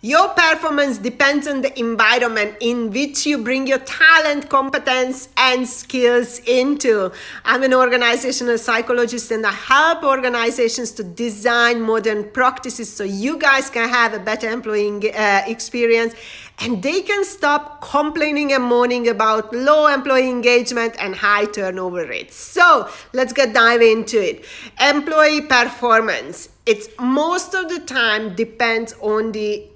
Your performance depends on the environment in which you bring your talent, competence, and skills into. I'm an organizational psychologist and I help organizations to design modern practices so you guys can have a better employee experience and they can stop complaining and moaning about low employee engagement and high turnover rates. So let's dive into it. Employee performance. It's most of the time depends on the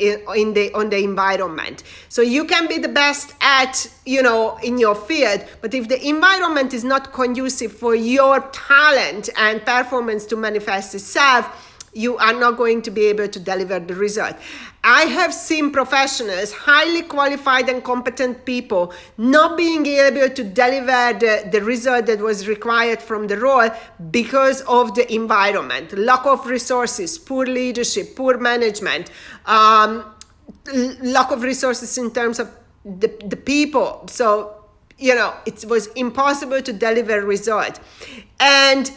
environment. So you can be the best at in your field, but if the environment is not conducive for your talent and performance to manifest itself, you are not going to be able to deliver the result. I have seen professionals, highly qualified and competent people, not being able to deliver the result that was required from the role because of the environment, lack of resources, poor leadership, poor management, lack of resources in terms of the people. So, it was impossible to deliver result. And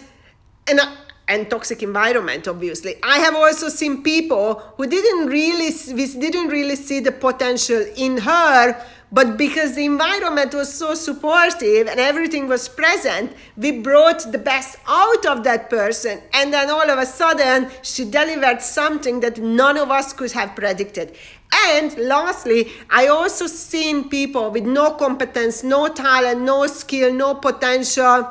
toxic environment, obviously. I have also seen people who didn't really see the potential in her, but because the environment was so supportive and everything was present, we brought the best out of that person. And then all of a sudden, she delivered something that none of us could have predicted. And lastly, I also seen people with no competence, no talent, no skill, no potential,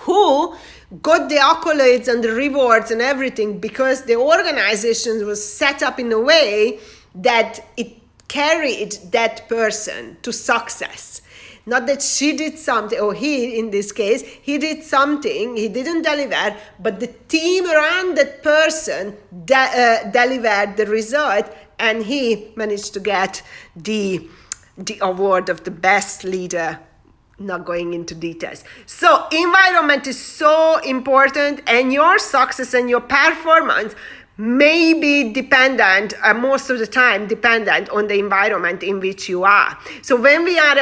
who got the accolades and the rewards and everything because the organization was set up in a way that it carried that person to success. Not that she did something, or he, in this case, he did something, he didn't deliver, but the team around that person delivered the result, and he managed to get the award of the best leader. Not going into details. So environment is so important, and your success and your performance may be dependent, most of the time dependent on the environment in which you are. So when we are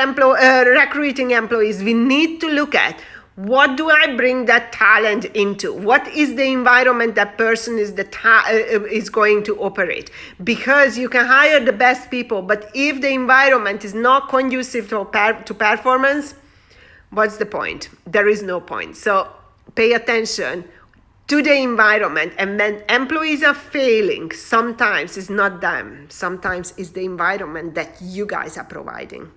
recruiting employees, we need to look at, what do I bring that talent into? What is the environment that person is going to operate? Because you can hire the best people, but if the environment is not conducive to performance, what's the point? There is no point. So pay attention to the environment. And when employees are failing, sometimes it's not them. Sometimes it's the environment that you guys are providing.